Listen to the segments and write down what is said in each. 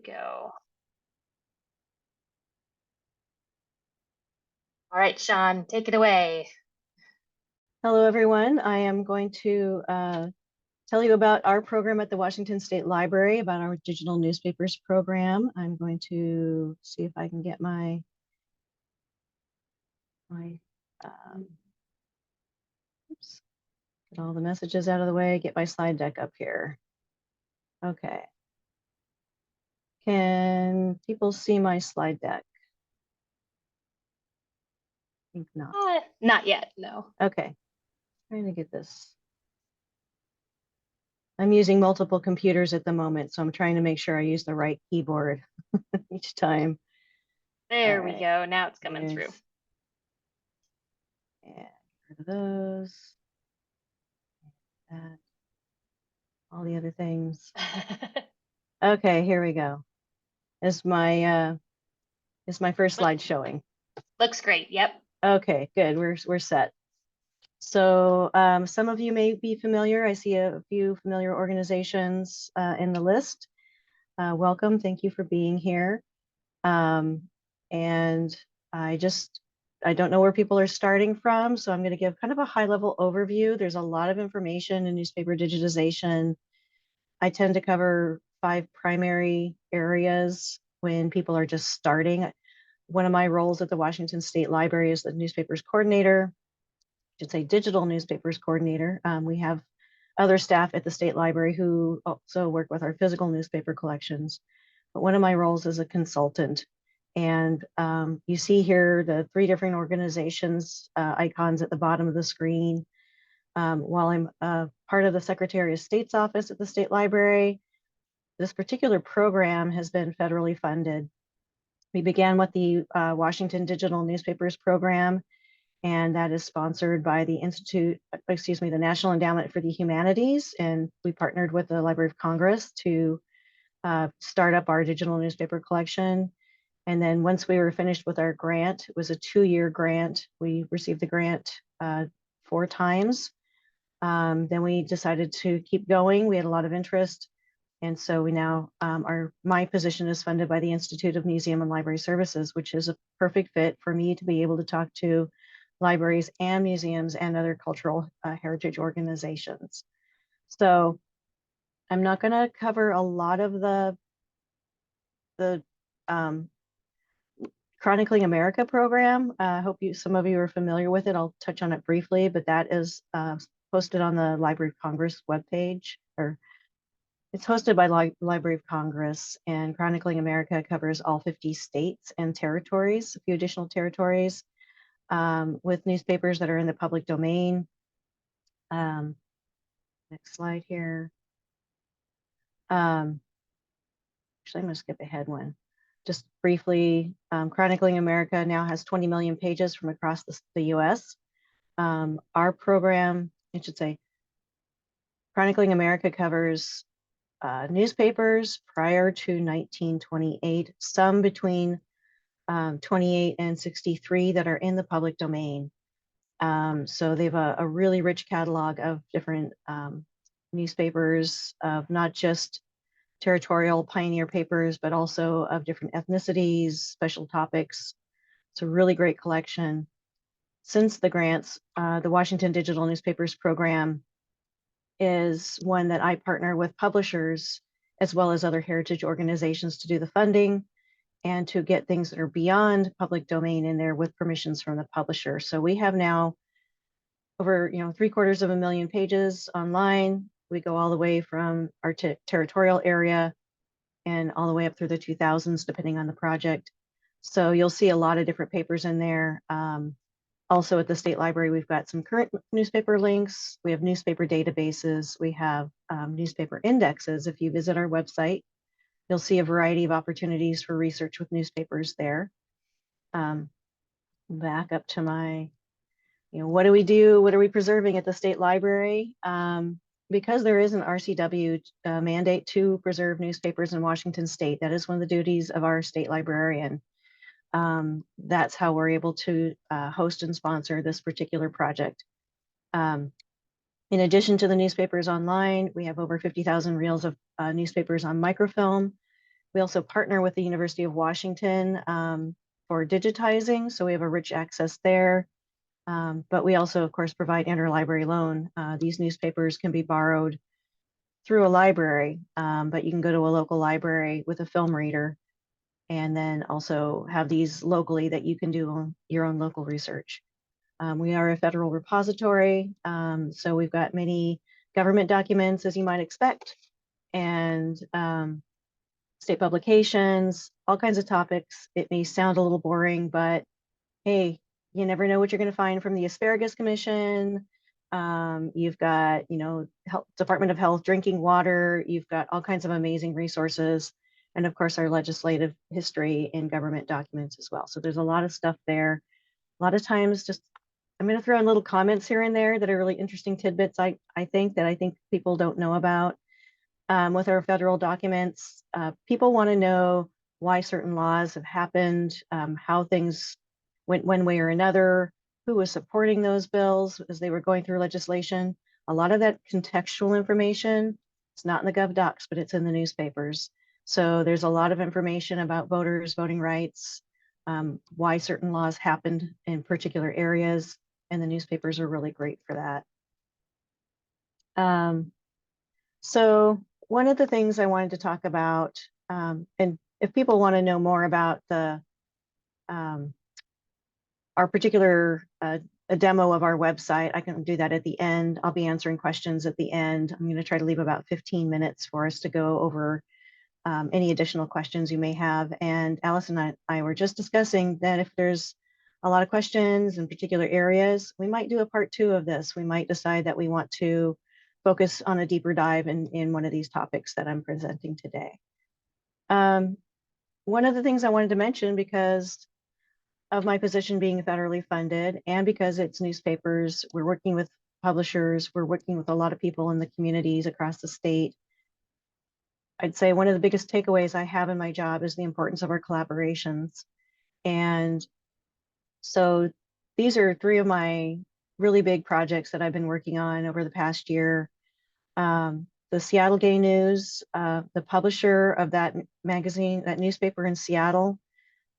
go. All right, Shawn, take it away. Hello, everyone. I am going to tell you about our program at the Washington State Library, about our digital newspapers program. I'm going to see if I can get my oops, get all the messages out of the way, get my slide deck up here. Okay. Can people see my slide deck? I think not. Not yet, no. Okay. Trying to get this. I'm using multiple computers at the moment, so I'm trying to make sure I use the right keyboard each time. There we go. Now it's coming through. And get rid of those. That. All the other things. Okay, here we go. Is my first slide showing? Looks great. Yep. Okay, good. We're set. So some of you may be familiar. I see a few familiar organizations in the list. Welcome. Thank you for being here. And I don't know where people are starting from, so I'm going to give kind of a high-level overview. There's a lot of information in newspaper digitization. I tend to cover 5 primary areas when people are just starting. One of my roles at the Washington State Library is the newspapers coordinator. I should say digital newspapers coordinator. We have other staff at the State Library who also work with our physical newspaper collections. But one of my roles is a consultant. And you see here the 3 different organizations icons at the bottom of the screen. While I'm part of the Secretary of State's office at the State Library, this particular program has been federally funded. We began with the Washington Digital Newspapers Program, and that is sponsored by the the National Endowment for the Humanities, and we partnered with the Library of Congress to start up our digital newspaper collection. And then once we were finished with our grant, it was a 2-year grant. We received the grant 4 times. Then we decided to keep going. We had a lot of interest. And so we now, my position is funded by the Institute of Museum and Library Services, which is a perfect fit for me to be able to talk to libraries and museums and other cultural heritage organizations. So I'm not going to cover a lot of the Chronicling America program. I hope some of you are familiar with it. I'll touch on it briefly, but that is posted on the Library of Congress webpage, or it's hosted by Library of Congress, and Chronicling America covers all 50 states and territories, a few additional territories, with newspapers that are in the public domain. Next slide here. Actually, I'm going to skip ahead one. Just briefly, Chronicling America now has 20 million pages from across the US. Our program, I should say, Chronicling America covers newspapers prior to 1928, some between 28 and 63 that are in the public domain. So they have a really rich catalog of different newspapers, of not just territorial pioneer papers, but also of different ethnicities, special topics. It's a really great collection. Since the grants, the Washington Digital Newspapers Program is one that I partner with publishers as well as other heritage organizations to do the funding and to get things that are beyond public domain in there with permissions from the publisher. So we have now over 750,000 pages online. We go all the way from our territorial area and all the way up through the 2000s, depending on the project. So you'll see a lot of different papers in there. Also at the State Library, we've got some current newspaper links. We have newspaper databases. We have newspaper indexes. If you visit our website, you'll see a variety of opportunities for research with newspapers there. Back up to my, what do we do? What are we preserving at the State Library? Because there is an RCW mandate to preserve newspapers in Washington State, that is one of the duties of our state librarian. That's how we're able to host and sponsor this particular project. In addition to the newspapers online, we have over 50,000 reels of newspapers on microfilm. We also partner with the University of Washington for digitizing, so we have a rich access there. But we also, of course, provide interlibrary loan. These newspapers can be borrowed through a library, but you can go to a local library with a film reader and then also have these locally that you can do your own local research. We are a federal repository, so we've got many government documents, as you might expect, and state publications, all kinds of topics. It may sound a little boring, but hey, you never know what you're going to find from the Asparagus Commission. You've got, Department of Health drinking water. You've got all kinds of amazing resources. And of course, our legislative history and government documents as well. So there's a lot of stuff there. A lot of times I'm going to throw in little comments here and there that are really interesting tidbits I think people don't know about. With our federal documents, people want to know why certain laws have happened, how things went one way or another, who was supporting those bills as they were going through legislation. A lot of that contextual information, it's not in the Gov Docs, but it's in the newspapers. So there's a lot of information about voters, voting rights, why certain laws happened in particular areas, and the newspapers are really great for that. So one of the things I wanted to talk about, and if people want to know more about our particular a demo of our website, I can do that at the end. I'll be answering questions at the end. I'm going to try to leave about 15 minutes for us to go over any additional questions you may have. And Alice and I were just discussing that if there's a lot of questions in particular areas, we might do a part 2 of this. We might decide that we want to focus on a deeper dive in one of these topics that I'm presenting today. One of the things I wanted to mention, because of my position being federally funded and because it's newspapers, we're working with publishers, we're working with a lot of people in the communities across the state. I'd say one of the biggest takeaways I have in my job is the importance of our collaborations. And so these are 3 of my really big projects that I've been working on over the past year. The Seattle Gay News, the publisher of that magazine, that newspaper in Seattle,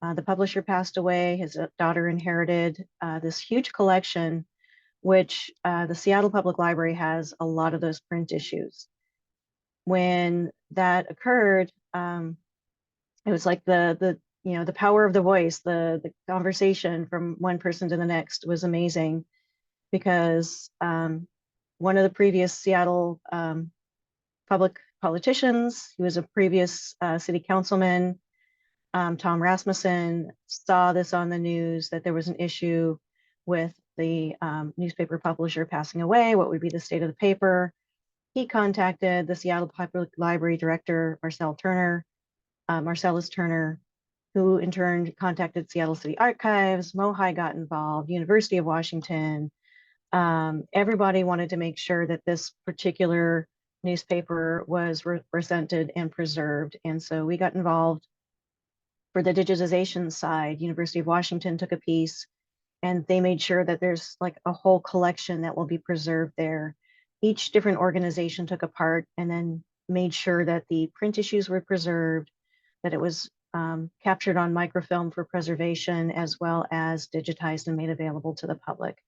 the publisher passed away. His daughter inherited this huge collection, which the Seattle Public Library has a lot of those print issues. When that occurred, it was like the power of the voice, the conversation from one person to the next was amazing, because one of the previous Seattle public politicians, he was a previous city councilman, Tom Rasmussen, saw this on the news that there was an issue with the newspaper publisher passing away. What would be the state of the paper? He contacted the Seattle Public Library director, Marcellus Turner, who in turn contacted Seattle City Archives. MoHI got involved, University of Washington. Everybody wanted to make sure that this particular newspaper was represented and preserved. And so we got involved for the digitization side. University of Washington took a piece, and they made sure that there's like a whole collection that will be preserved there. Each different organization took a part and then made sure that the print issues were preserved, that it was captured on microfilm for preservation, as well as digitized and made available to the public.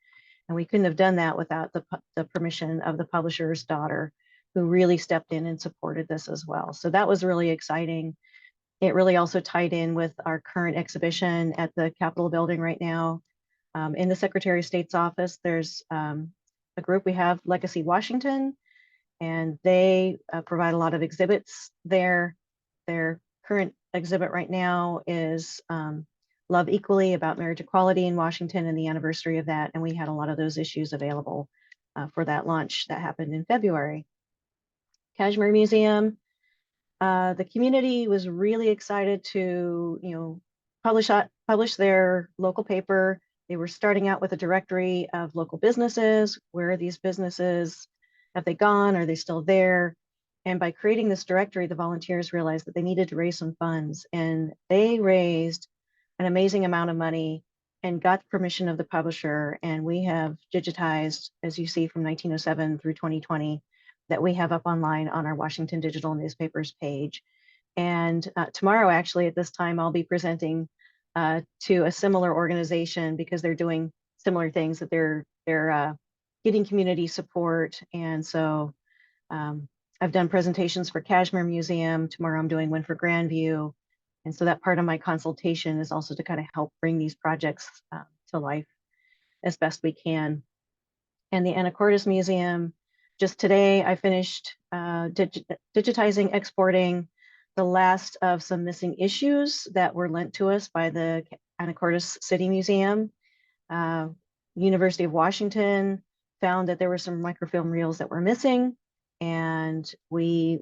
And we couldn't have done that without the permission of the publisher's daughter, who really stepped in and supported this as well. So that was really exciting. It really also tied in with our current exhibition at the Capitol building right now. In the Secretary of State's office, there's a group we have, Legacy Washington, and they provide a lot of exhibits there. Their current exhibit right now is Love Equally, about marriage equality in Washington and the anniversary of that. And we had a lot of those issues available for that launch that happened in February. Kashmir Museum, the community was really excited to, publish their local paper. They were starting out with a directory of local businesses. Where are these businesses? Have they gone? Are they still there? And by creating this directory, the volunteers realized that they needed to raise some funds, and they raised an amazing amount of money and got the permission of the publisher. And we have digitized, as you see, from 1907 through 2020, that we have up online on our Washington Digital Newspapers page. And tomorrow, actually, at this time, I'll be presenting to a similar organization because they're doing similar things, that they're getting community support. And so I've done presentations for Kashmir Museum. Tomorrow I'm doing one for Grandview. And so that part of my consultation is also to kind of help bring these projects to life as best we can. And the Anacortes Museum, just today I finished digitizing, exporting the last of some missing issues that were lent to us by the Anacortes City Museum. University of Washington found that there were some microfilm reels that were missing, and we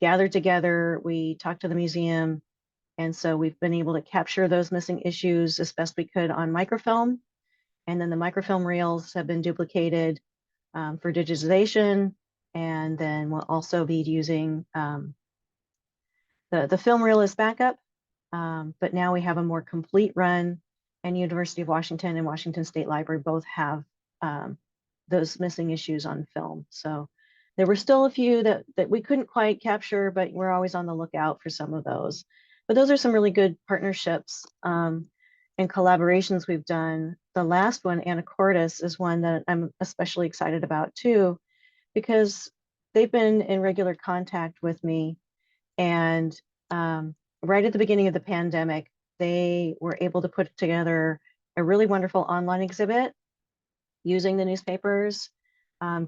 gathered together, we talked to the museum, and so we've been able to capture those missing issues as best we could on microfilm. And then the microfilm reels have been duplicated for digitization, and then we'll also be using the film reel as backup, but now we have a more complete run, and University of Washington and Washington State Library both have those missing issues on film. So there were still a few that we couldn't quite capture, but we're always on the lookout for some of those. But those are some really good partnerships and collaborations we've done. The last one, Anacortes, is one that I'm especially excited about too, because they've been in regular contact with me. And right at the beginning of the pandemic, they were able to put together a really wonderful online exhibit using the newspapers,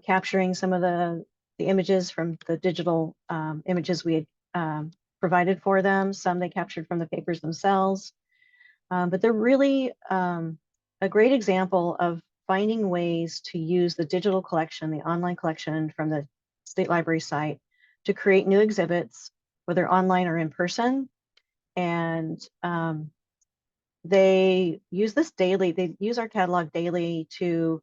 capturing some of the images from the digital images we had provided for them. Some they captured from the papers themselves. But they're really a great example of finding ways to use the digital collection, the online collection from the State Library site, to create new exhibits, whether online or in person. And they use this daily, they use our catalog daily to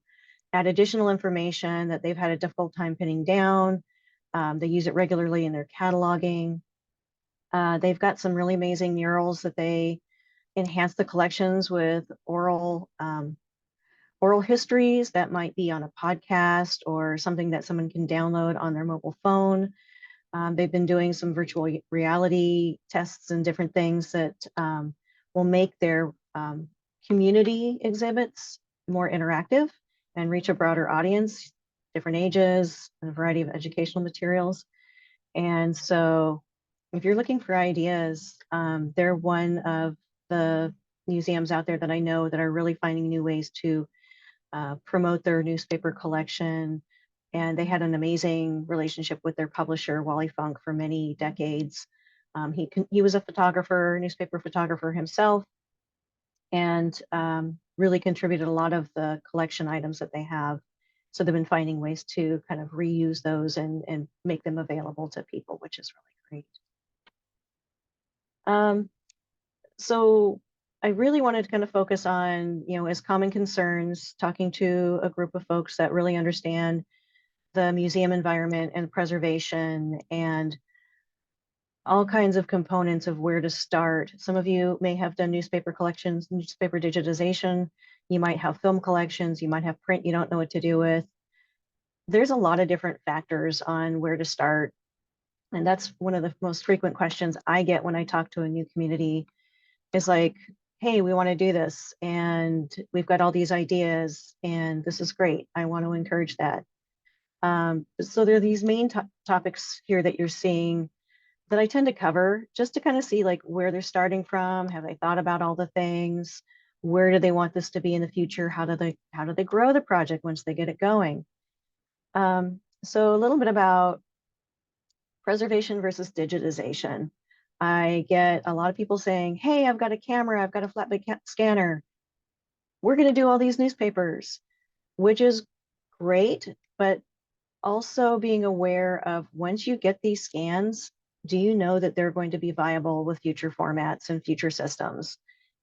add additional information that they've had a difficult time pinning down. They use it regularly in their cataloging. They've got some really amazing murals that they enhance the collections with oral histories that might be on a podcast or something that someone can download on their mobile phone. They've been doing some virtual reality tests and different things that will make their community exhibits more interactive and reach a broader audience, different ages, and a variety of educational materials. And so if you're looking for ideas, they're one of the museums out there that I know that are really finding new ways to promote their newspaper collection. And they had an amazing relationship with their publisher, Wally Funk, for many decades. He was a photographer, newspaper photographer himself, and really contributed a lot of the collection items that they have. So they've been finding ways to kind of reuse those and make them available to people, which is really great. So I really wanted to kind of focus on, as common concerns, talking to a group of folks that really understand the museum environment and preservation and all kinds of components of where to start. Some of you may have done newspaper collections, newspaper digitization. You might have film collections. You might have print you don't know what to do with. There's a lot of different factors on where to start. And that's one of the most frequent questions I get when I talk to a new community is like, hey, we want to do this and we've got all these ideas and this is great. I want to encourage that. So there are these main topics here that you're seeing that I tend to cover just to kind of see like where they're starting from. Have they thought about all the things? Where do they want this to be in the future? How do they grow the project once they get it going? So a little bit about preservation versus digitization. I get a lot of people saying, hey, I've got a camera, I've got a flatbed scanner. We're going to do all these newspapers, which is great, but also being aware of once you get these scans, do you know that they're going to be viable with future formats and future systems?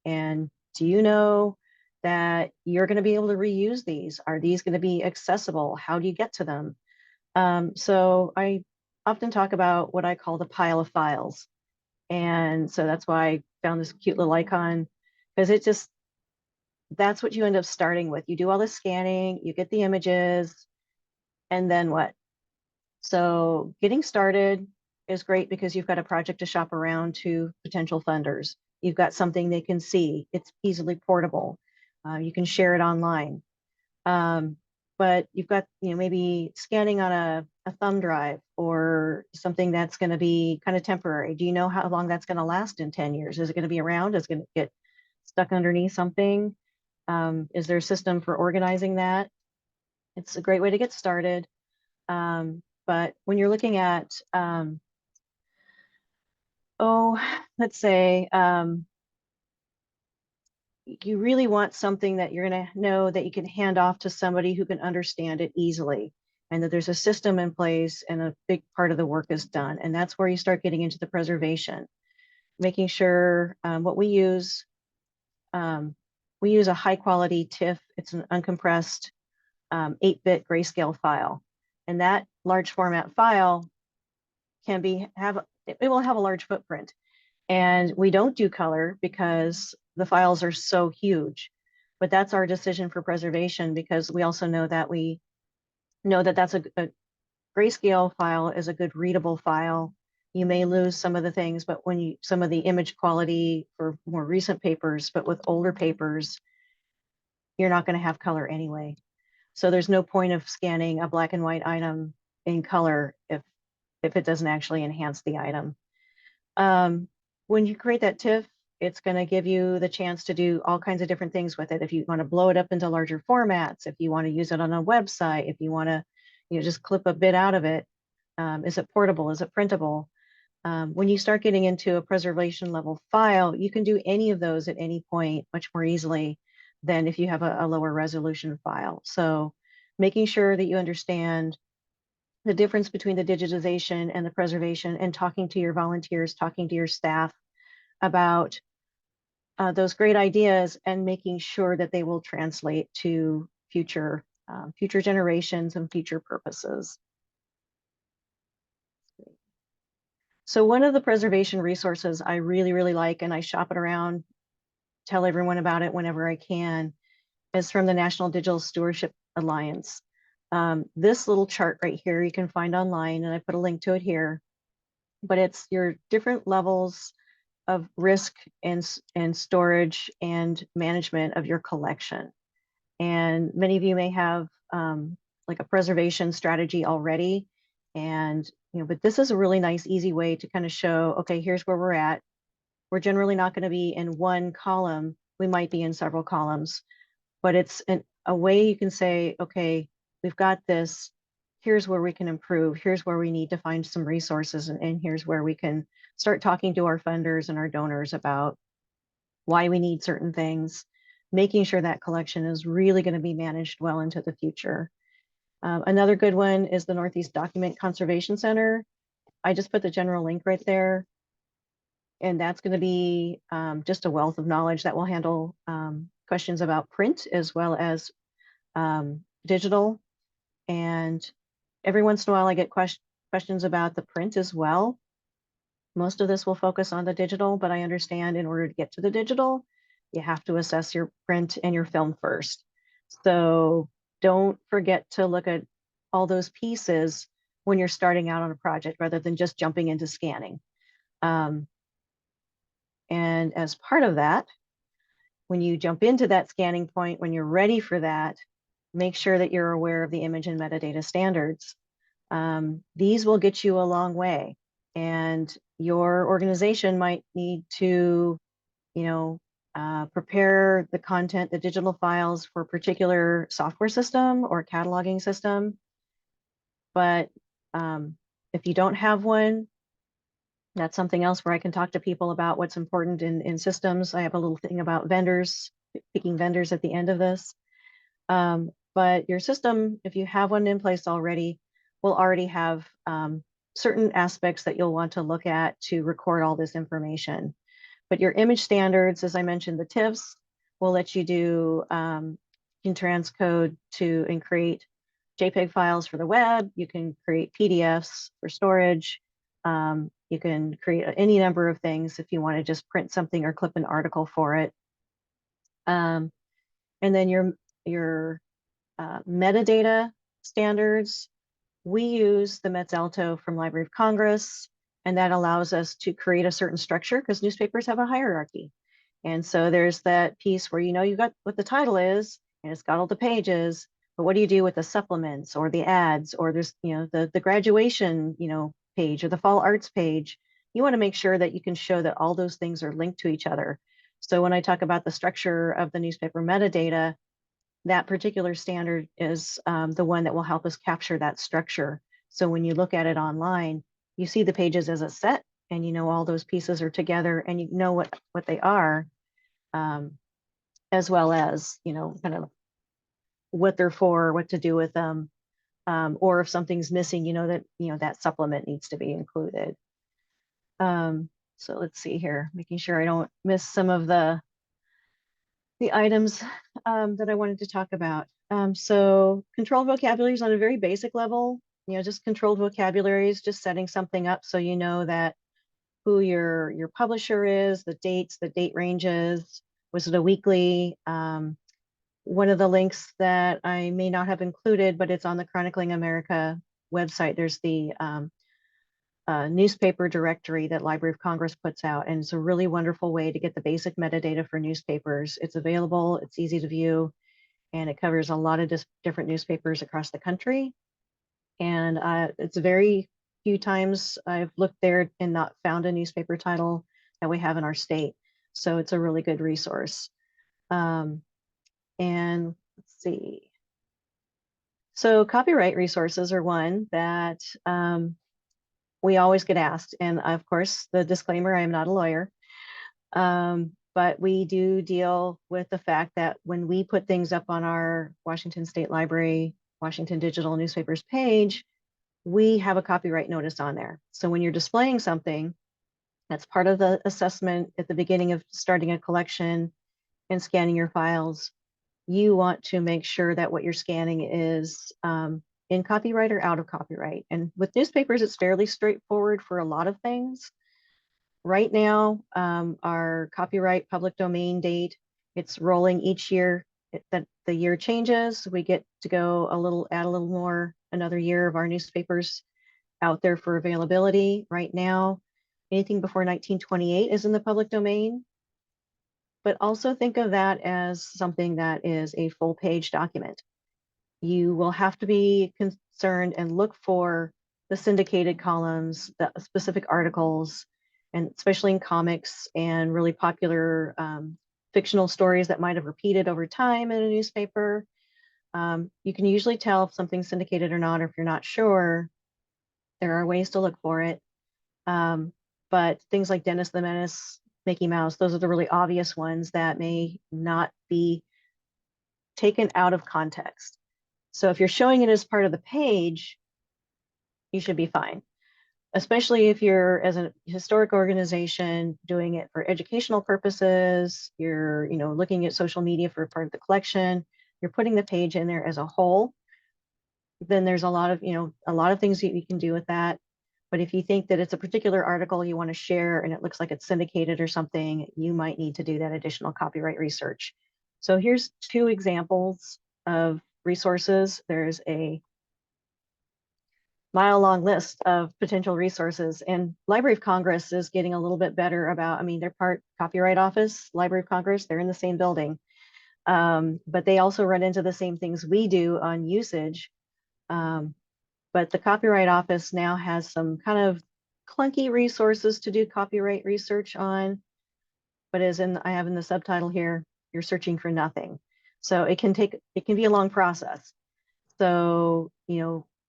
And do you know that you're going to be able to reuse these? Are these going to be accessible? How do you get to them? So I often talk about what I call the pile of files. And so that's why I found this cute little icon, because that's what you end up starting with. You do all the scanning, you get the images, and then what? So getting started is great because you've got a project to shop around to potential funders. You've got something they can see. It's easily portable. You can share it online. But you've got, maybe scanning on a thumb drive or something that's going to be kind of temporary. Do you know how long that's going to last in 10 years? Is it going to be around? Is it going to get stuck underneath something? Is there a system for organizing that? It's a great way to get started. But when you're looking at, let's say, you really want something that you're going to know that you can hand off to somebody who can understand it easily, and that there's a system in place and a big part of the work is done. And that's where you start getting into the preservation, making sure what we use a high quality TIFF. It's an uncompressed 8-bit grayscale file. And that large format file it will have a large footprint. And we don't do color because the files are so huge. But that's our decision for preservation, because we also know that that's a grayscale file is a good readable file. You may lose some of the things, but some of the image quality for more recent papers, but with older papers, you're not going to have color anyway. So there's no point of scanning a black and white item in color if it doesn't actually enhance the item. When you create that TIFF, it's going to give you the chance to do all kinds of different things with it. If you want to blow it up into larger formats, if you want to use it on a website, if you want to, just clip a bit out of it, is it portable? Is it printable? When you start getting into a preservation level file, you can do any of those at any point much more easily than if you have a lower resolution file. So making sure that you understand the difference between the digitization and the preservation, and talking to your volunteers, talking to your staff about those great ideas, and making sure that they will translate to future generations and future purposes. So one of the preservation resources I really, really like, and I shop it around, tell everyone about it whenever I can, is from the National Digital Stewardship Alliance. This little chart right here you can find online, and I put a link to it here, but it's your different levels of risk and storage and management of your collection. And many of you may have like a preservation strategy already. And, but this is a really nice, easy way to kind of show, okay, here's where we're at. We're generally not going to be in one column. We might be in several columns, but it's a way you can say, okay, we've got this. Here's where we can improve. Here's where we need to find some resources. And here's where we can start talking to our funders and our donors about why we need certain things, making sure that collection is really going to be managed well into the future. Another good one is the Northeast Document Conservation Center. I just put the general link right there. And that's going to be just a wealth of knowledge that will handle questions about print as well as digital. And every once in a while, I get questions about the print as well. Most of this will focus on the digital, but I understand in order to get to the digital, you have to assess your print and your film first. So don't forget to look at all those pieces when you're starting out on a project, rather than just jumping into scanning. And as part of that, when you jump into that scanning point, when you're ready for that, make sure that you're aware of the image and metadata standards. These will get you a long way, and your organization might need to, prepare the content, the digital files for a particular software system or cataloging system. But if you don't have one, that's something else where I can talk to people about what's important in systems. I have a little thing about vendors, picking vendors at the end of this. But your system, if you have one in place already, will already have certain aspects that you'll want to look at to record all this information. But your image standards, as I mentioned, the TIFFs will let you do, you can transcode to and create JPEG files for the web. You can create PDFs for storage. You can create any number of things if you want to just print something or clip an article for it. And then your metadata standards, we use the Metz Alto from Library of Congress. And that allows us to create a certain structure because newspapers have a hierarchy. And so there's that piece where you know you've got what the title is and it's got all the pages, but what do you do with the supplements or the ads or there's the graduation page or the fall arts page? You want to make sure that you can show that all those things are linked to each other. So when I talk about the structure of the newspaper metadata, that particular standard is the one that will help us capture that structure. So when you look at it online, you see the pages as a set and you know all those pieces are together and you know what they are, as well as, kind of what they're for, what to do with them, or if something's missing, that supplement needs to be included. So let's see here, making sure I don't miss some of the items that I wanted to talk about. So controlled vocabularies on a very basic level, just controlled vocabularies, just setting something up so you know that who your publisher is, the dates, the date ranges, was it a weekly? One of the links that I may not have included, but it's on the Chronicling America website. There's the newspaper directory that Library of Congress puts out, and it's a really wonderful way to get the basic metadata for newspapers. It's available, it's easy to view, and it covers a lot of different newspapers across the country. And it's very few times I've looked there and not found a newspaper title that we have in our state. So it's a really good resource. And let's see. So copyright resources are one that we always get asked. And of course, the disclaimer, I am not a lawyer. But we do deal with the fact that when we put things up on our Washington State Library, Washington Digital Newspapers page, we have a copyright notice on there. So when you're displaying something, that's part of the assessment at the beginning of starting a collection and scanning your files, you want to make sure that what you're scanning is in copyright or out of copyright. And with newspapers, it's fairly straightforward for a lot of things. Right now, our copyright public domain date, it's rolling each year that the year changes. We get to go add a little more, another year of our newspapers out there for availability. Right now, anything before 1928 is in the public domain. But also think of that as something that is a full page document. You will have to be concerned and look for the syndicated columns, the specific articles, and especially in comics and really popular fictional stories that might have repeated over time in a newspaper. You can usually tell if something's syndicated or not, or if you're not sure, there are ways to look for it. But things like Dennis the Menace, Mickey Mouse, those are the really obvious ones that may not be taken out of context. So if you're showing it as part of the page, you should be fine, especially if you're, as a historic organization, doing it for educational purposes, you're looking at social media for part of the collection, you're putting the page in there as a whole, then there's a lot of things that you can do with that. But if you think that it's a particular article you want to share and it looks like it's syndicated or something, you might need to do that additional copyright research. So here's two examples of resources. There's a mile-long list of potential resources, and Library of Congress is getting a little bit better about, they're part Copyright Office, Library of Congress, they're in the same building. But they also run into the same things we do on usage. But the Copyright Office now has some kind of clunky resources to do copyright research on, but I have in the subtitle here, you're searching for nothing. So it can be a long process. So,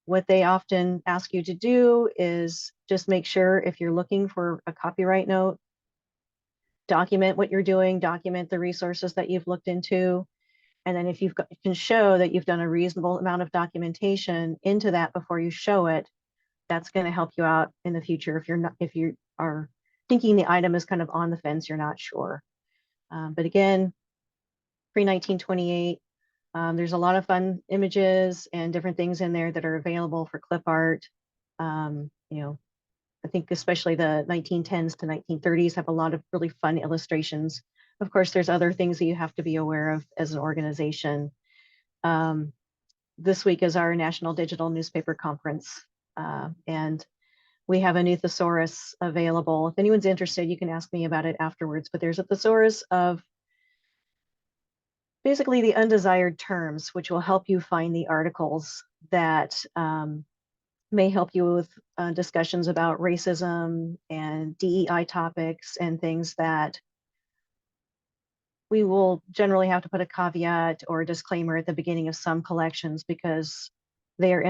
what they often ask you to do is just make sure if you're looking for a copyright note, document what you're doing, document the resources that you've looked into. And then if you can show that you've done a reasonable amount of documentation into that before you show it, that's going to help you out in the future if you are thinking the item is kind of on the fence, you're not sure. But again, pre-1928, there's a lot of fun images and different things in there that are available for clip art. I think especially the 1910s to 1930s have a lot of really fun illustrations. Of course, there's other things that you have to be aware of as an organization. This week is our National Digital Newspaper Conference, and We have a new thesaurus available. If anyone's interested, you can ask me about it afterwards, but there's a thesaurus of basically the undesired terms, which will help you find the articles that may help you with discussions about racism and DEI topics and things that we will generally have to put a caveat or a disclaimer at the beginning of some collections because they are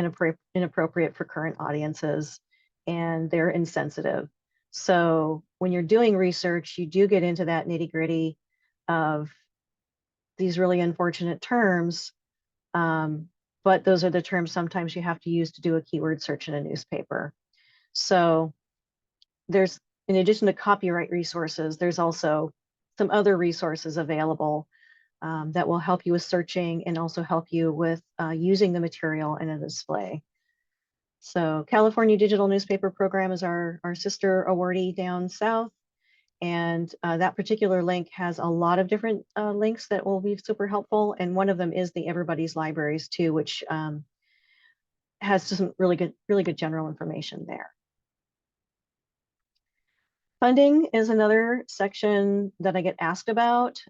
inappropriate for current audiences and they're insensitive. So when you're doing research, you do get into that nitty gritty of these really unfortunate terms, but those are the terms sometimes you have to use to do a keyword search in a newspaper. So there's, in addition to copyright resources, there's also some other resources available that will help you with searching and also help you with using the material in a display. So California Digital Newspaper Program is our sister awardee down south. And that particular link has a lot of different links that will be super helpful. And one of them is the Everybody's Libraries too, which has some really good general information there. Funding is another section that I get asked about.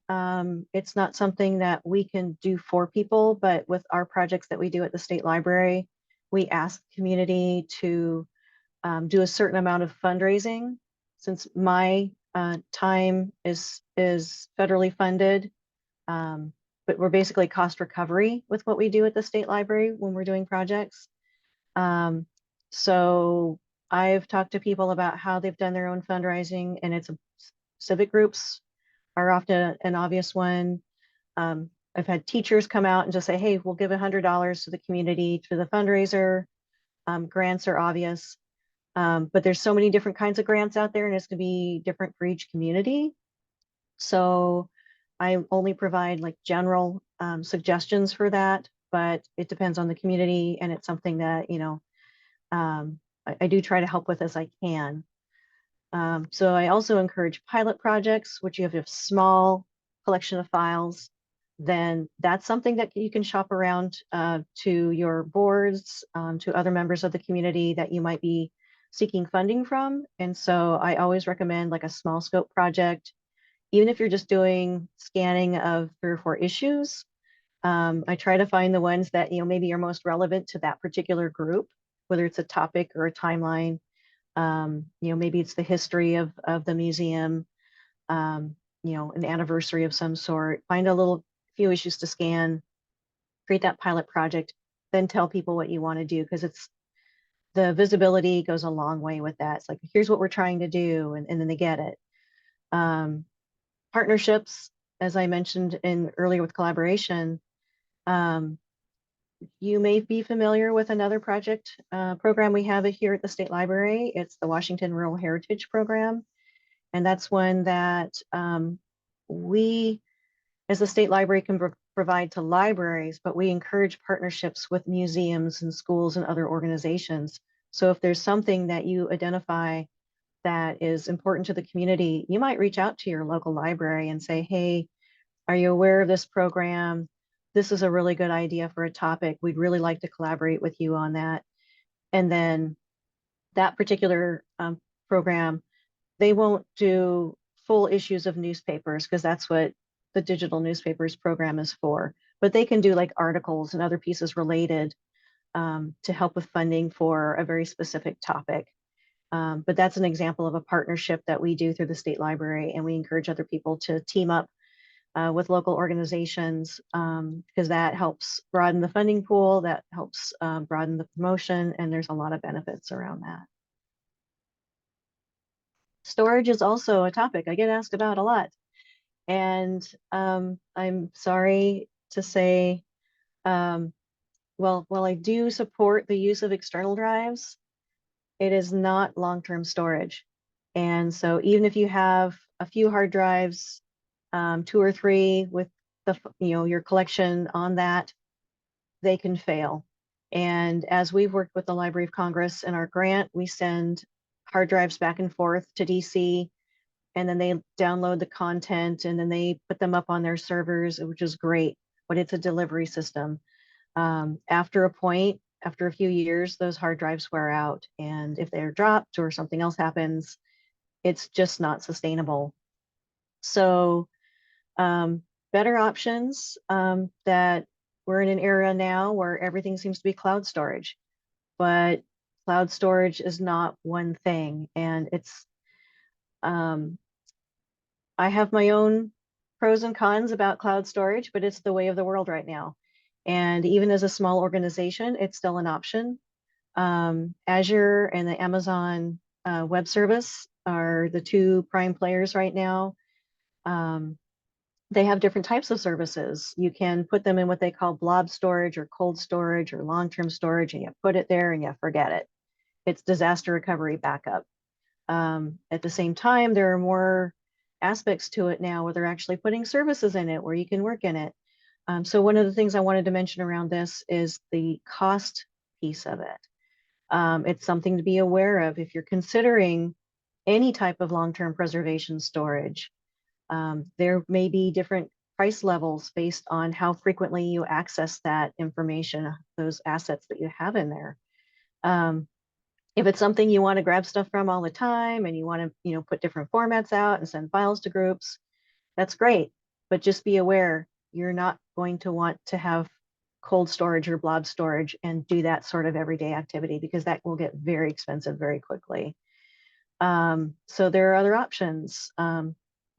It's not something that we can do for people, but with our projects that we do at the State Library, we ask the community to do a certain amount of fundraising. Since my time is federally funded, but we're basically cost recovery with what we do at the State Library when we're doing projects. So I've talked to people about how they've done their own fundraising, and it's civic groups are often an obvious one. I've had teachers come out and just say, hey, we'll give $100 to the community for the fundraiser. Grants are obvious, but there's so many different kinds of grants out there and it's gonna be different for each community. So I only provide like general suggestions for that, but it depends on the community and it's something that, you know, I do try to help with as I can. So I also encourage pilot projects, which you have a small collection of files, then that's something that you can shop around to your boards, to other members of the community that you might be seeking funding from. And so I always recommend like a small scope project, even if you're just doing scanning of 3 or 4 issues. I try to find the ones that, you know, maybe are most relevant to that particular group, whether it's a topic or a timeline. You know, maybe it's the history of the museum, you know, an anniversary of some sort. Find a little few issues to scan, create that pilot project, then tell people what you want to do, because it's the visibility goes a long way with that. It's like, here's what we're trying to do, and then they get it. Partnerships, as I mentioned in earlier with collaboration, you may be familiar with another project program we have here at the State Library. It's the Washington Rural Heritage Program. And that's one that we, as the State Library, can provide to libraries, but we encourage partnerships with museums and schools and other organizations. So if there's something that you identify that is important to the community, you might reach out to your local library and say, hey, are you aware of this program? This is a really good idea for a topic. We'd really like to collaborate with you on that. And then that particular program, they won't do full issues of newspapers because that's what the digital newspapers program is for. But they can do like articles and other pieces related to help with funding for a very specific topic. But that's an example of a partnership that we do through the State Library, and we encourage other people to team up with local organizations because that helps broaden the funding pool, that helps broaden the promotion, and there's a lot of benefits around that. Storage is also a topic I get asked about a lot. And I'm sorry to say, well, while I do support the use of external drives, it is not long-term storage. And so even if you have a few hard drives, 2 or 3 with the, you know, your collection on that, they can fail. And as we've worked with the Library of Congress and our grant, we send hard drives back and forth to DC, and then they download the content and then they put them up on their servers, which is great, but it's a delivery system. After a point, after a few years, those hard drives wear out. And if they're dropped or something else happens, it's just not sustainable. So better options that we're in an era now where everything seems to be cloud storage, but cloud storage is not one thing. And it's, I have my own pros and cons about cloud storage, but it's the way of the world right now. And even as a small organization, it's still an option. Azure and the Amazon Web Service are the two prime players right now. They have different types of services. You can put them in what they call blob storage or cold storage or long-term storage, and you put it there and you forget it. It's disaster recovery backup. At the same time, there are more aspects to it now where they're actually putting services in it where you can work in it. So one of the things I wanted to mention around this is the cost piece of it. It's something to be aware of if you're considering any type of long-term preservation storage. There may be different price levels based on how frequently you access that information, those assets that you have in there. If it's something you want to grab stuff from all the time and you want to, put different formats out and send files to groups, that's great. But just be aware, you're not going to want to have cold storage or blob storage and do that sort of everyday activity because that will get very expensive very quickly. So there are other options.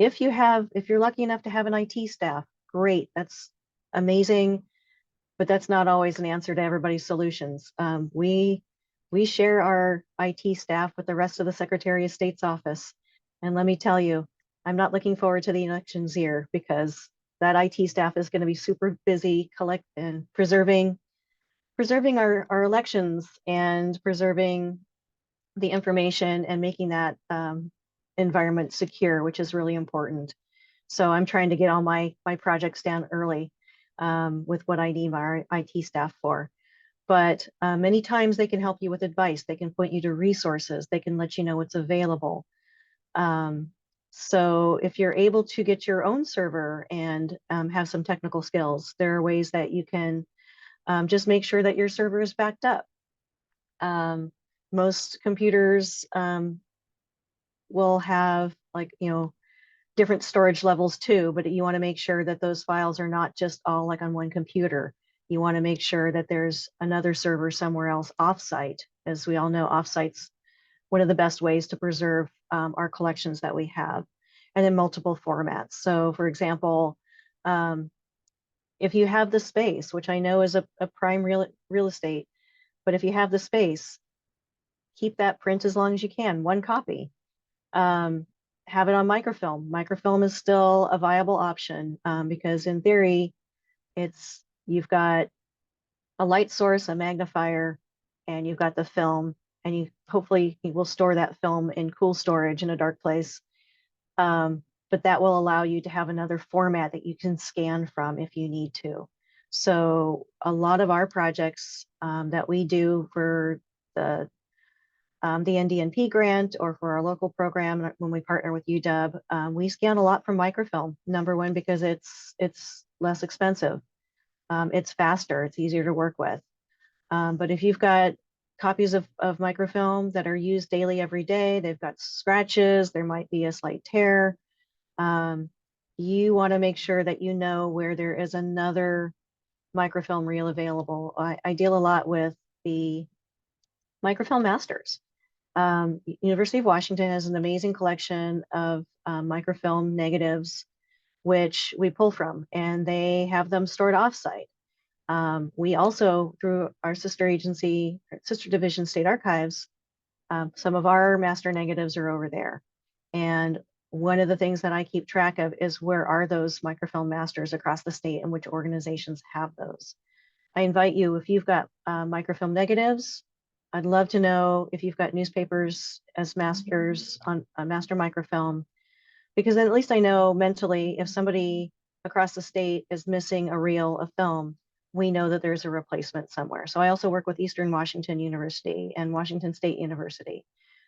If you're lucky enough to have an IT staff, great, that's amazing, but that's not always an answer to everybody's solutions. We share our IT staff with the rest of the Secretary of State's office. And let me tell you, I'm not looking forward to the elections year because that IT staff is going to be super busy and preserving our elections and preserving the information and making that environment secure, which is really important. So I'm trying to get all my projects down early with what I need my IT staff for. But many times they can help you with advice. They can point you to resources. They can let you know what's available. So if you're able to get your own server and have some technical skills, there are ways that you can just make sure that your server is backed up. Most computers will have different storage levels too, but you want to make sure that those files are not just all like on one computer. You want to make sure that there's another server somewhere else offsite. As we all know, offsite's one of the best ways to preserve our collections that we have, and in multiple formats. So for example, if you have the space, which I know is a prime real estate, but if you have the space, keep that print as long as you can, one copy. Have it on microfilm. Microfilm is still a viable option because in theory, you've got a light source, a magnifier, and you've got the film, and you hopefully will store that film in cool storage in a dark place. But that will allow you to have another format that you can scan from if you need to. So a lot of our projects that we do for the NDNP grant or for our local program when we partner with UW, we scan a lot from microfilm. Number one, because it's less expensive. It's faster, it's easier to work with. But if you've got copies of microfilm that are used daily every day, they've got scratches, there might be a slight tear. You want to make sure that you know where there is another microfilm reel available. I deal a lot with the microfilm masters. University of Washington has an amazing collection of microfilm negatives, which we pull from, and they have them stored offsite. We also, through our sister division, State Archives, some of our master negatives are over there. And one of the things that I keep track of is where are those microfilm masters across the state and which organizations have those. I invite you, if you've got microfilm negatives, I'd love to know if you've got newspapers as masters on master microfilm, because then at least I know mentally if somebody across the state is missing a reel of film, we know that there's a replacement somewhere. So I also work with Eastern Washington University and Washington State University,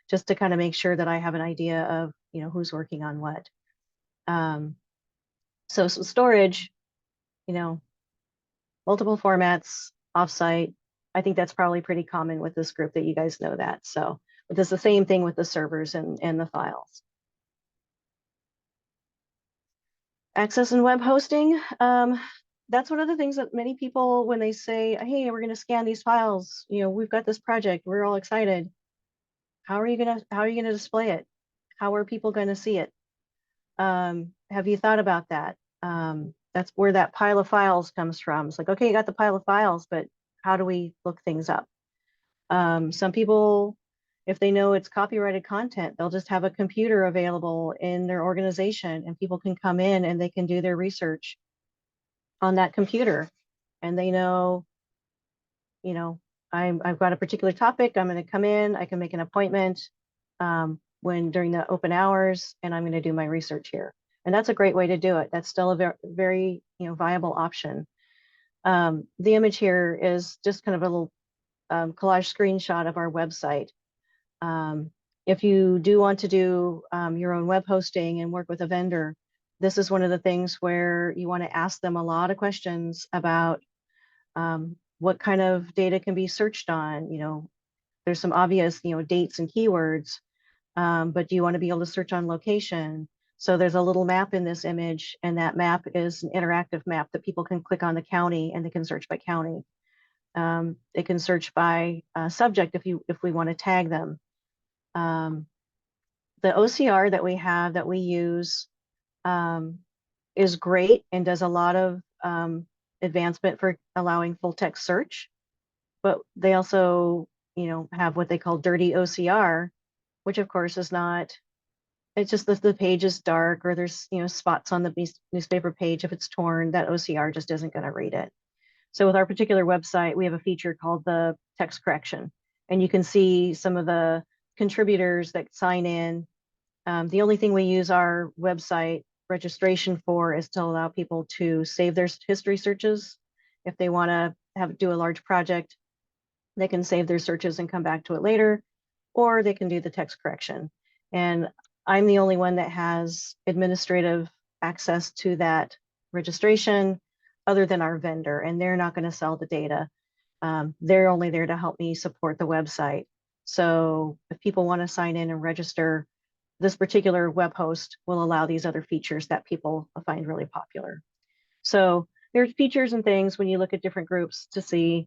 just to kind of make sure that I have an idea of who's working on what. So storage, multiple formats, offsite, I think that's probably pretty common with this group that you guys know that. So, but it's the same thing with the servers and the files. Access and web hosting. That's one of the things that many people, when they say, hey, we're going to scan these files, we've got this project, we're all excited. How are you going to display it? How are people going to see it? Have you thought about that? That's where that pile of files comes from. It's like, okay, you got the pile of files, but how do we look things up? Some people, if they know it's copyrighted content, they'll just have a computer available in their organization and people can come in and they can do their research on that computer. And they know, I've got a particular topic, I'm going to come in, I can make an appointment when during the open hours, and I'm going to do my research here. And that's a great way to do it. That's still a very viable option. The image here is just kind of a little collage screenshot of our website. If you do want to do your own web hosting and work with a vendor, this is one of the things where you want to ask them a lot of questions about what kind of data can be searched on. There's some obvious, dates and keywords, but do you want to be able to search on location? So there's a little map in this image, and that map is an interactive map that people can click on the county and they can search by county. They can search by subject if we want to tag them. The OCR that we have that we use is great and does a lot of advancement for allowing full text search, but they also, have what they call dirty OCR, which of course is not, it's just the page is dark or there's, spots on the newspaper page. If it's torn, that OCR just isn't going to read it. So with our particular website, we have a feature called the text correction, and you can see some of the contributors that sign in. The only thing we use our website registration for is to allow people to save their history searches. If they want to do a large project, they can save their searches and come back to it later, or they can do the text correction. And I'm the only one that has administrative access to that registration other than our vendor, and they're not going to sell the data. They're only there to help me support the website. So if people want to sign in and register, this particular web host will allow these other features that people find really popular. So there's features and things when you look at different groups to see,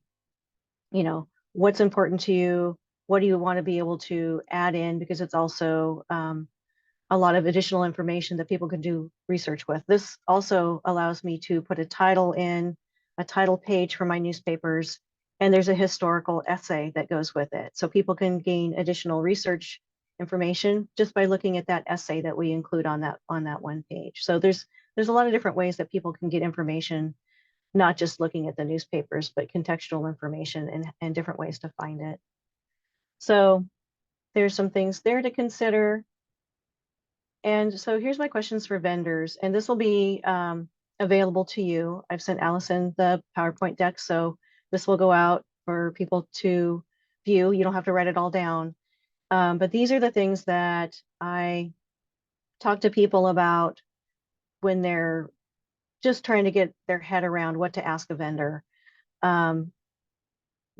what's important to you, what do you want to be able to add in, because it's also a lot of additional information that people can do research with. This also allows me to put a title in, a title page for my newspapers, and there's a historical essay that goes with it. So people can gain additional research information just by looking at that essay that we include on that one page. So there's a lot of different ways that people can get information, not just looking at the newspapers, but contextual information and different ways to find it. So there's some things there to consider. And so here's my questions for vendors, and this will be available to you. I've sent Allison the PowerPoint deck, so this will go out for people to view. You don't have to write it all down. But these are the things that I talk to people about when they're just trying to get their head around what to ask a vendor. When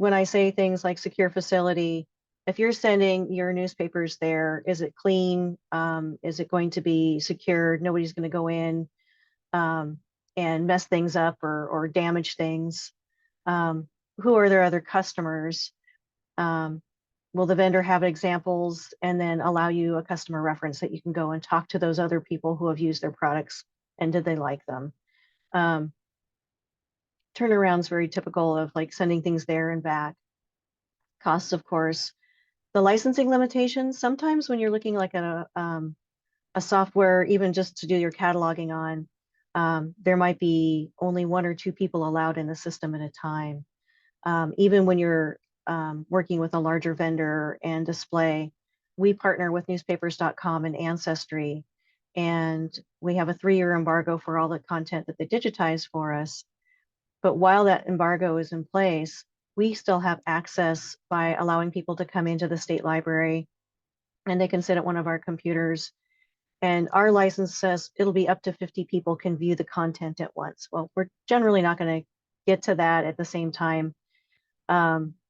I say things like secure facility, if you're sending your newspapers there, is it clean? Is it going to be secured? Nobody's going to go in and mess things up or damage things. Who are their other customers? Will the vendor have examples and then allow you a customer reference that you can go and talk to those other people who have used their products and did they like them? Turnaround's very typical of like sending things there and back. Costs, of course. The licensing limitations, sometimes when you're looking like at a software, even just to do your cataloging on, there might be only 1 or 2 people allowed in the system at a time. Even when you're working with a larger vendor and display, we partner with newspapers.com and Ancestry, and we have a 3-year embargo for all the content that they digitize for us. But while that embargo is in place, we still have access by allowing people to come into the state library and they can sit at one of our computers. And our license says it'll be up to 50 people can view the content at once. Well, we're generally not going to get to that at the same time.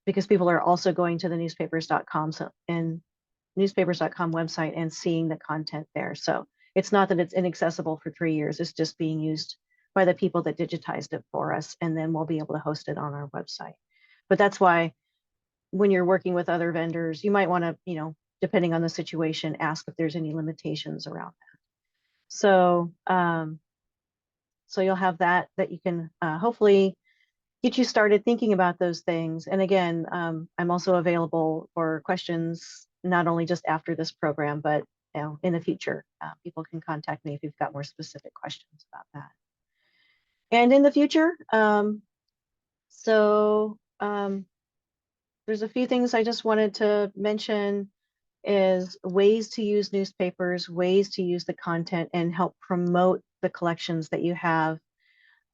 because people are also going to the newspapers.com and newspapers.com website and seeing the content there. So it's not that it's inaccessible for 3 years, it's just being used by the people that digitized it for us, and then we'll be able to host it on our website. But that's why when you're working with other vendors, you might want to, depending on the situation, ask if there's any limitations around that. So, so you'll have that you can hopefully get you started thinking about those things. And again, I'm also available for questions, not only just after this program, but in the future. People can contact me if you've got more specific questions about that. And in the future, there's a few things I just wanted to mention is ways to use newspapers, ways to use the content and help promote the collections that you have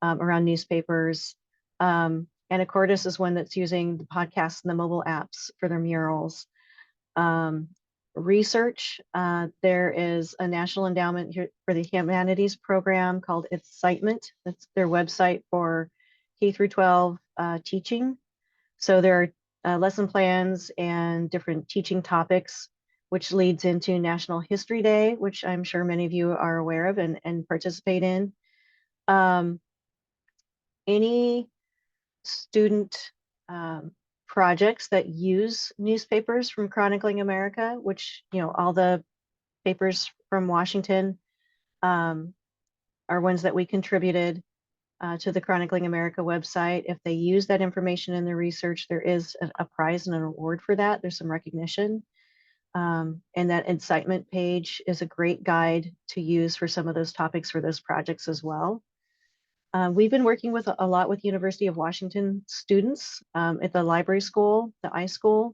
around newspapers. Anacortes is one that's using the podcasts and the mobile apps for their murals. Research, there is a National Endowment here for the Humanities program called Excitement. That's their website for K through 12 teaching. So there are lesson plans and different teaching topics, which leads into National History Day, which I'm sure many of you are aware of and participate in. Any student projects that use newspapers from Chronicling America, which, all the papers from Washington are ones that we contributed to the Chronicling America website. If they use that information in their research, there is a prize and an award for that. There's some recognition. And that incitement page is a great guide to use for some of those topics for those projects as well. We've been working with a lot with University of Washington students at the library school, the iSchool.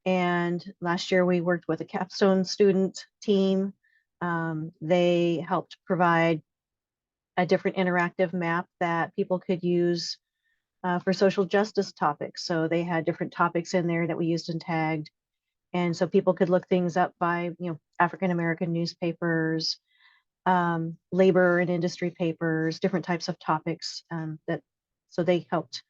And last year we worked with a capstone student team. They helped provide a different interactive map that people could use for social justice topics. So they had different topics in there that we used and tagged. And so people could look things up by, African-American newspapers, labor and industry papers, different types of topics so they helped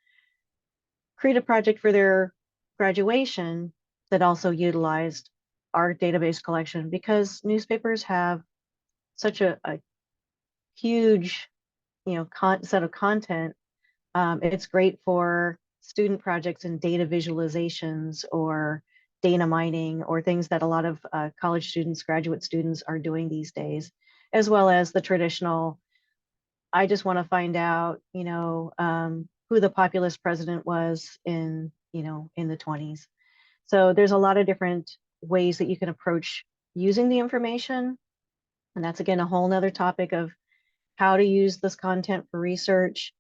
create a project for their graduation that also utilized our database collection because newspapers have such a huge, set of content. It's great for student projects and data visualizations or data mining or things that a lot of college students, graduate students are doing these days, as well as the traditional, I just want to find out, who the populist president was in the 20s. So there's a lot of different ways that you can approach using the information. And that's, again, a whole nother topic of how to use this content for research,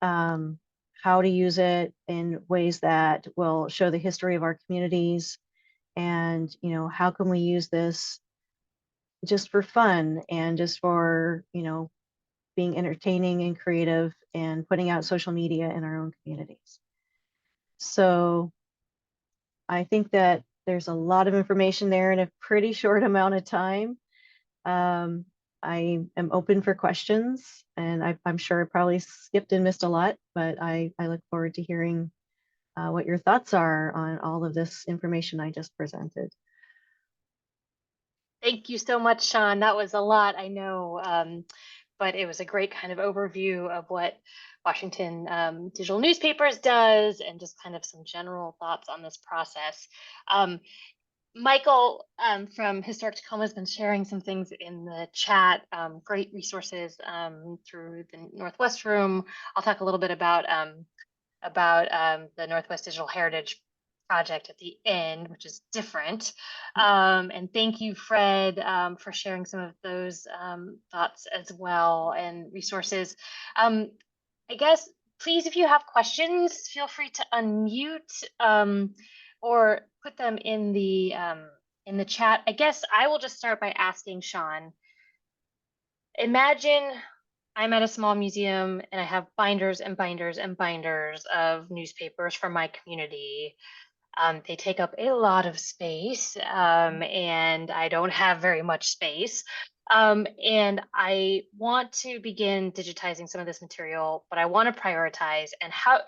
how to use it in ways that will show the history of our communities, and how can we use this just for fun and just for being entertaining and creative and putting out social media in our own communities. So I think that there's a lot of information there in a pretty short amount of time. I am open for questions, and I'm sure I probably skipped and missed a lot, but I look forward to hearing what your thoughts are on all of this information I just presented. Thank you so much, Shawn. That was a lot, I know, but it was a great kind of overview of what Washington Digital Newspapers does and just kind of some general thoughts on this process. Michael from Historic Tacoma has been sharing some things in the chat, great resources through the Northwest Room. I'll talk a little bit about the Northwest Digital Heritage Project at the end, which is different. And thank you, Fred, for sharing some of those thoughts as well and resources. I guess, please, if you have questions, feel free to unmute or put them in the chat. I guess I will just start by asking Shawn. Imagine I'm at a small museum and I have binders and binders and binders of newspapers from my community. They take up a lot of space, and I don't have very much space. And I want to begin digitizing some of this material, but I want to prioritize. And how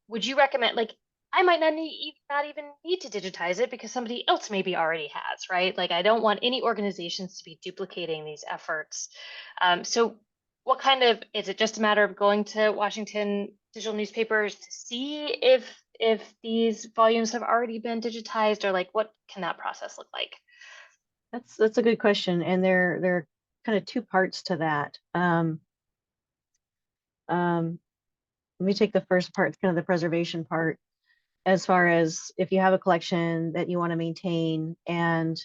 would you recommend, like, I might not even need to digitize it because somebody else maybe already has, right? Like I don't want any organizations to be duplicating these efforts. So what kind of, is it just a matter of going to Washington digital newspapers to see if these volumes have already been digitized, or like what can that process look like? That's a good question, and there are kind of two parts to that. Um, Let me take the first part, kind of the preservation part, as far as if you have a collection that you want to maintain and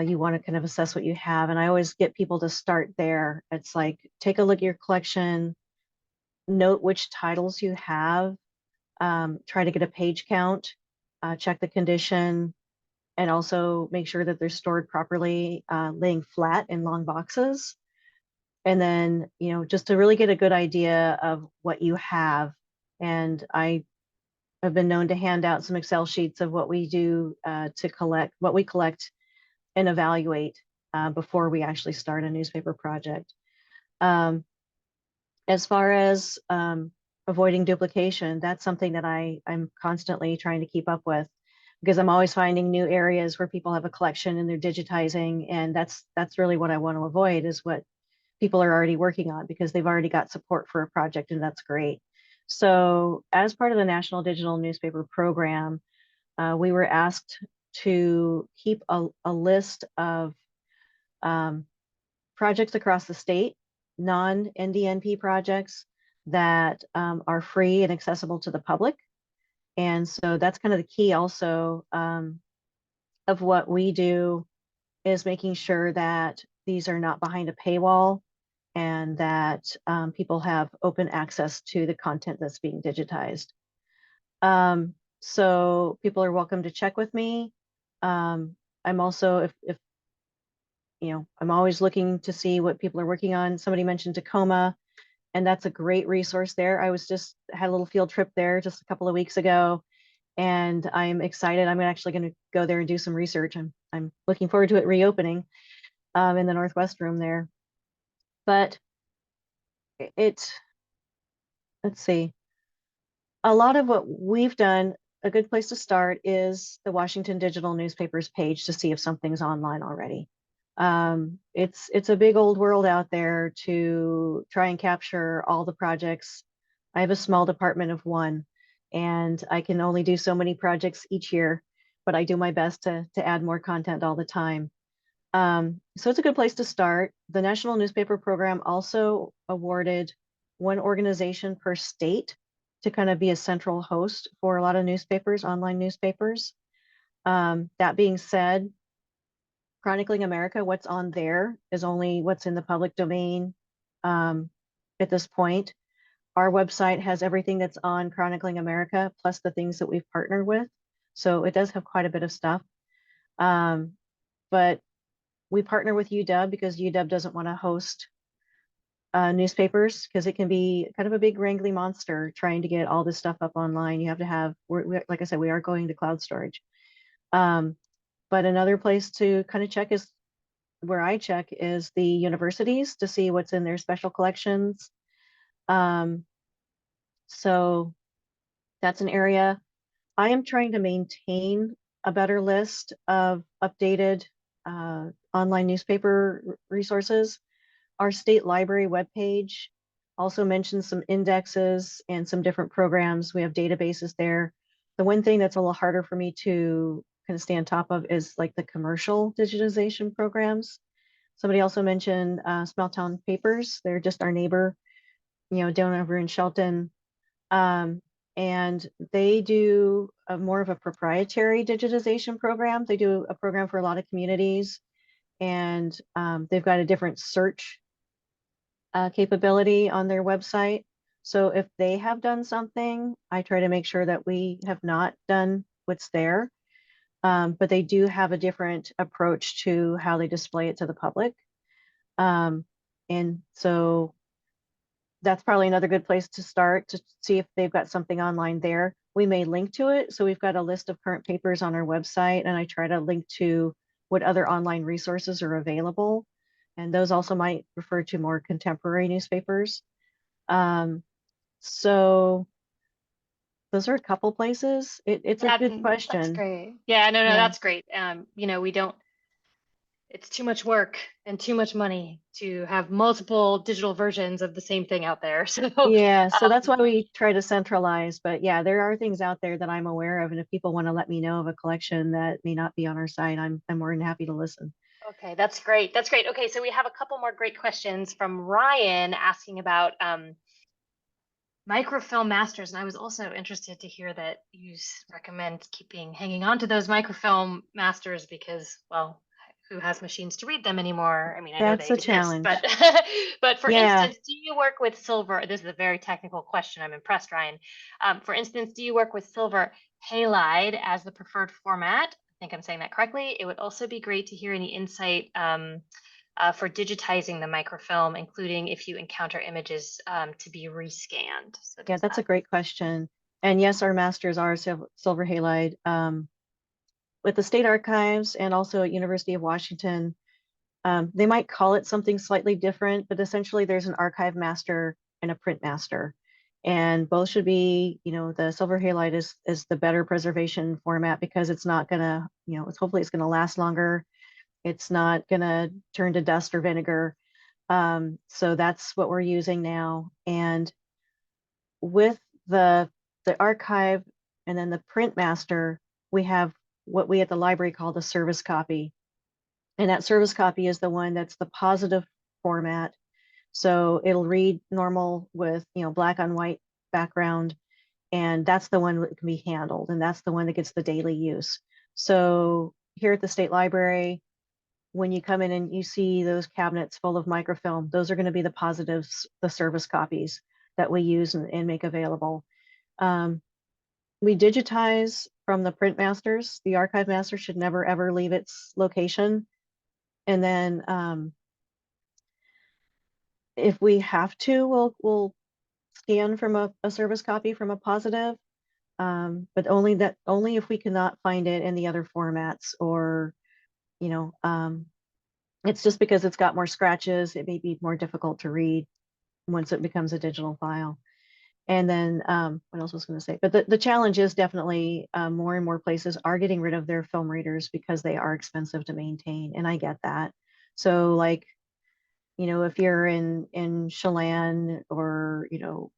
you want to kind of assess what you have. And I always get people to start there. It's like, take a look at your collection, note which titles you have, try to get a page count, check the condition, and also make sure that they're stored properly, laying flat in long boxes. And then, just to really get a good idea of what you have. And I have been known to hand out some Excel sheets of what we do to collect, what we collect and evaluate before we actually start a newspaper project. Um, as far as avoiding duplication, that's something that I'm constantly trying to keep up with, because I'm always finding new areas where people have a collection and they're digitizing, and that's really what I want to avoid, is what people are already working on, because they've already got support for a project, and that's great. So as part of the National Digital Newspaper Program, we were asked to keep a list of um, projects across the state, non-NDNP projects that are free and accessible to the public. And so that's kind of the key also of what we do, is making sure that these are not behind a paywall, and that people have open access to the content that's being digitized. So people are welcome to check with me. I'm also, if I'm always looking to see what people are working on. Somebody mentioned Tacoma, and that's a great resource there. I was just had a little field trip there just a couple of weeks ago, and I'm excited. I'm actually going to go there and do some research. I'm looking forward to it reopening in the Northwest room there. But it, let's see, a lot of what we've done, a good place to start is the Washington Digital Newspapers page to see if something's online already. It's a big old world out there to try and capture all the projects. I have a small department of one, and I can only do so many projects each year, but I do my best to add more content all the time. So it's a good place to start. The National Newspaper Program also awarded one organization per state to kind of be a central host for a lot of newspapers, online newspapers. That being said, Chronicling America, what's on there is only what's in the public domain at this point. Our website has everything that's on Chronicling America, plus the things that we've partnered with. So it does have quite a bit of stuff. But we partner with UW because UW doesn't want to host newspapers, because it can be kind of a big wrangly monster trying to get all this stuff up online. You have to have, like I said, we are going to cloud storage. But another place to kind of check is, where I check, is the universities to see what's in their special collections. So that's an area. I am trying to maintain a better list of updated online newspaper resources. Our state library webpage also mentions some indexes and some different programs. We have databases there. The one thing that's a little harder for me to kind of stay on top of is like the commercial digitization programs. Somebody also mentioned Small Town Papers. They're just our neighbor, down over in Shelton. And they do more of a proprietary digitization program. They do a program for a lot of communities, and they've got a different search capability on their website. So if they have done something, I try to make sure that we have not done what's there. But they do have a different approach to how they display it to the public. And so that's probably another good place to start, to see if they've got something online there. We may link to it. So we've got a list of current papers on our website, and I try to link to what other online resources are available. And those also might refer to more contemporary newspapers. So Those are a couple places. It's a good That's question. great. Yeah, no, Yeah. that's great. You know, we don't, it's too much work and too much money to have multiple digital versions of the same thing out there. So, Yeah, so that's why we try to centralize. But yeah, there are things out there that I'm aware of, and if people want to let me know of a collection that may not be on our site, I'm more than happy to listen. okay, that's great. That's great. Okay, so we have a couple more great questions from Ryan asking about microfilm masters, and I was also interested to hear that you recommend hanging on to those microfilm masters because, well, who has machines to read them anymore? I mean, I know That's they a exist, but challenge. but for Yeah, instance, do you work with silver? This is a very technical question. I'm impressed, Ryan. For instance, do you work with silver halide as the preferred format? I think I'm saying that correctly. It would also be great to hear any insight. For digitizing the microfilm, including if you encounter images to be rescanned. So yeah, does that's a that? great question. And yes, our masters are silver halide. With the state archives and also at University of Washington, they might call it something slightly different, but essentially there's an archive master and a print master. And both should be, the silver halide is the better preservation format because it's not gonna, hopefully it's gonna last longer. It's not gonna turn to dust or vinegar. So that's what we're using now. And with the archive and then the print master, we have what we at the library call the service copy. And that service copy is the one that's the positive format. So it'll read normal with, black on white background. And that's the one that can be handled. And that's the one that gets the daily use. So here at the State Library, when you come in and you see those cabinets full of microfilm, those are going to be the positives, the service copies that we use and make available. Um, we digitize from the print masters. The archive master should never ever leave its location. And then if we have to, we'll scan from a service copy from a positive, but only if we cannot find it in the other formats or you know it's just because it's got more scratches. It may be more difficult to read once it becomes a digital file. And then what else was going to say? But the challenge is definitely more and more places are getting rid of their film readers because they are expensive to maintain, and I get that. So like if you're in Chelan or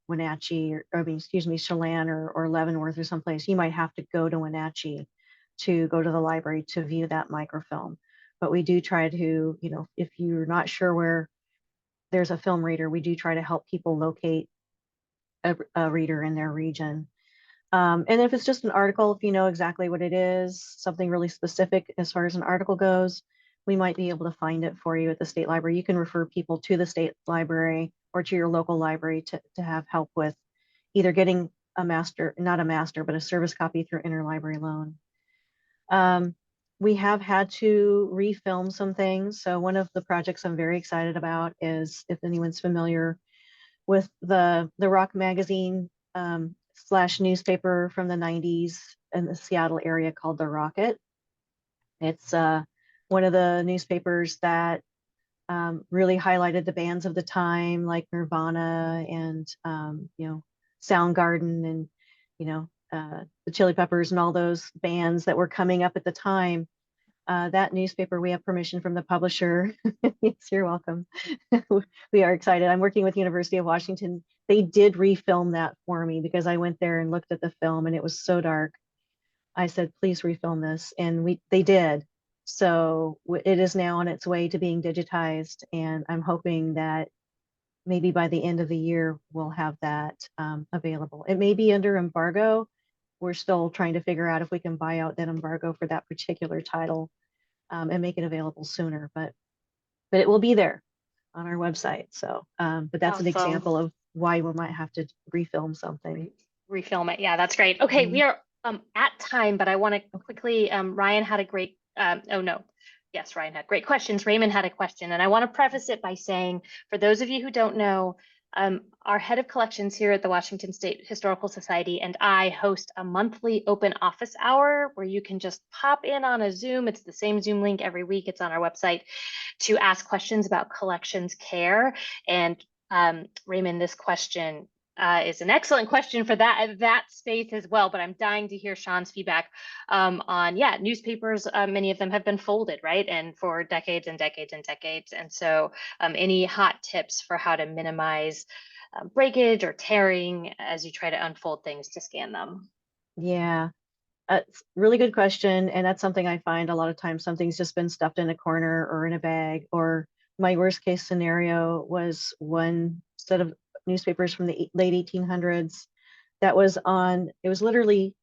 Wenatchee, or I mean, excuse me, Chelan or Leavenworth or someplace, you might have to go to Wenatchee to go to the library to view that microfilm. But we do try to, if you're not sure where there's a film reader, we do try to help people locate a reader in their region. And if it's just an article, if you know exactly what it is, something really specific as far as an article goes, we might be able to find it for you at the state library. You can refer people to the state library or to your local library to have help with either getting a master, not a master, but a service copy through interlibrary loan. We have had to refilm some things. So one of the projects I'm very excited about is, if anyone's familiar with the Rock magazine slash newspaper from the 90s in the Seattle area called The Rocket. It's one of the newspapers that really highlighted the bands of the time, like Nirvana and Soundgarden and the Chili Peppers and all those bands that were coming up at the time. That newspaper, we have permission from the publisher. Yes, you're welcome. We are excited. I'm working with University of Washington. They did refilm that for me because I went there and looked at the film and it was so dark. I said, please refilm this. And they did. So it is now on its way to being digitized. And I'm hoping that maybe by the end of the year, we'll have that available. It may be under embargo. We're still trying to figure out if we can buy out that embargo for that particular title and make it available sooner, but it will be there on our website. So, but that's an Awesome. example of why we might have to refilm something. Refilm it. Yeah, that's great. Okay, Mhm. we are at time, but I want to quickly, Ryan had a great, oh no, yes, Ryan had great questions. Raymond had a question, and I want to preface it by saying, for those of you who don't know, our head of collections here at the Washington State Historical Society and I host a monthly open office hour where you can just pop in on a Zoom. It's the same Zoom link every week. It's on our website to ask questions about collections care. And Raymond, this question is an excellent question for that space as well. But I'm dying to hear Shawn's feedback on, yeah, newspapers. Many of them have been folded, right, and for decades and decades and decades. And so, any hot tips for how to minimize breakage or tearing as you try to unfold things to scan them? Yeah, it's a really good question. And that's something I find a lot of times something's just been stuffed in a corner or in a bag. Or my worst case scenario was one set of newspapers from the late 1800s that was on, it was literally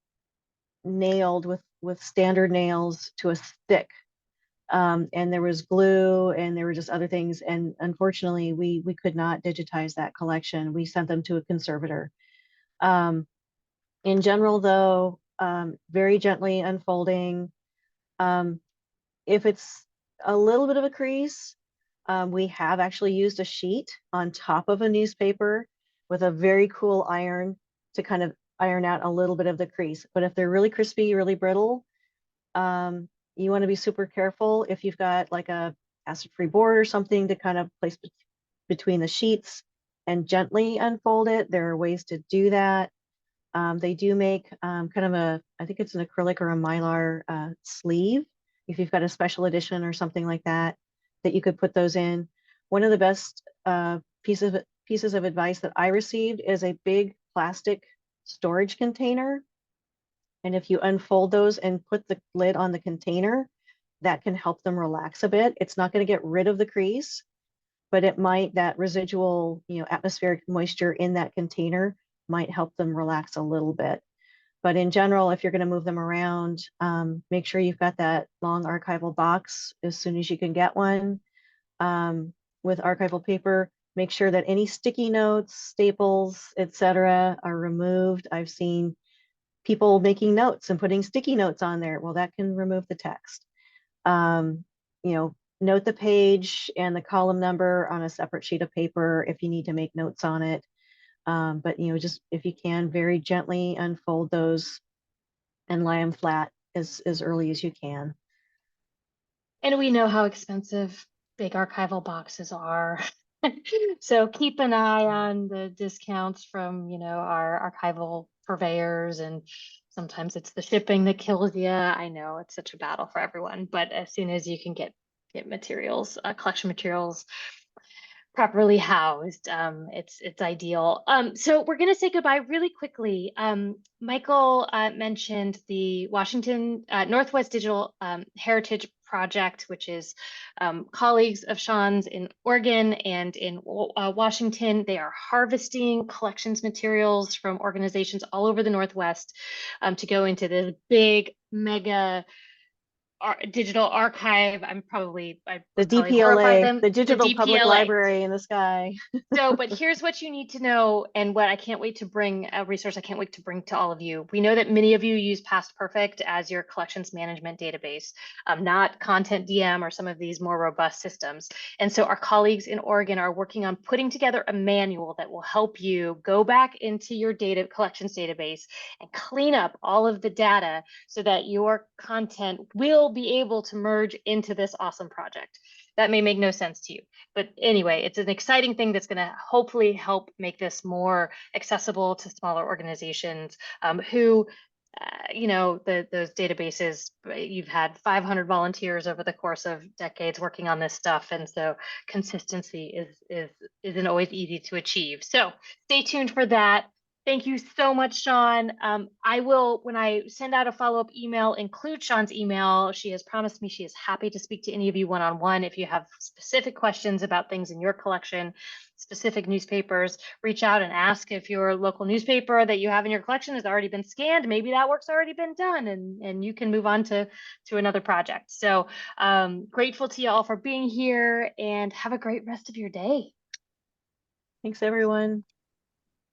nailed with standard nails to a stick. And there was glue and there were just other things. And unfortunately, we could not digitize that collection. We sent them to a conservator. Um, in general, though, very gently unfolding. Um, if it's a little bit of a crease, we have actually used a sheet on top of a newspaper with a very cool iron to kind of iron out a little bit of the crease. But if they're really crispy, really brittle, you want to be super careful if you've got like a acid-free board or something to kind of place between the sheets and gently unfold it. There are ways to do that. They do make kind of I think it's an acrylic or a mylar sleeve. If you've got a special edition or something like that, that you could put those in. One of the best pieces of advice that I received is a big plastic storage container. And if you unfold those and put the lid on the container, that can help them relax a bit. It's not going to get rid of the crease, but it might, that residual, atmospheric moisture in that container might help them relax a little bit. But in general, if you're going to move them around, make sure you've got that long archival box as soon as you can get one. With archival paper, make sure that any sticky notes, staples, etc., are removed. I've seen people making notes and putting sticky notes on there. Well, that can remove the text. Um, note the page and the column number on a separate sheet of paper if you need to make notes on it. But just if you can, very gently unfold those and lie them flat as early as you can. And we know how expensive big archival boxes are. So keep an eye on the discounts from, our archival purveyors, and sometimes it's the shipping that kills you. I know it's such a battle for everyone, but as soon as you can get materials, collection materials properly housed, it's ideal. So we're going to say goodbye really quickly. Michael mentioned the Washington Northwest Digital Heritage Project, which is colleagues of Shawn's in Oregon and in Washington. They are harvesting collections materials from organizations all over the Northwest to go into this big mega digital archive. I The would probably horrify DPLA, them. the The Digital Public DPLA. Library in the sky. So, but here's what you need to know, and what I can't wait to bring, a resource I can't wait to bring to all of you. We know that many of you use Past Perfect as your collections management database, not Content DM or some of these more robust systems. And so our colleagues in Oregon are working on putting together a manual that will help you go back into your data collections database and clean up all of the data so that your content will be able to merge into this awesome project. That may make no sense to you. But anyway, it's an exciting thing that's going to hopefully help make this more accessible to smaller organizations who, those databases, you've had 500 volunteers over the course of decades working on this stuff. And so consistency isn't always easy to achieve. So stay tuned for that. Thank you so much, Shawn. I will, when I send out a follow-up email, include Shawn's email. She has promised me she is happy to speak to any of you one-on-one. If you have specific questions about things in your collection, specific newspapers, reach out and ask if your local newspaper that you have in your collection has already been scanned. Maybe that work's already been done, and you can move on to another project. So grateful to you all for being here, and have a great rest of your day. Thanks, everyone.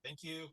Thank you.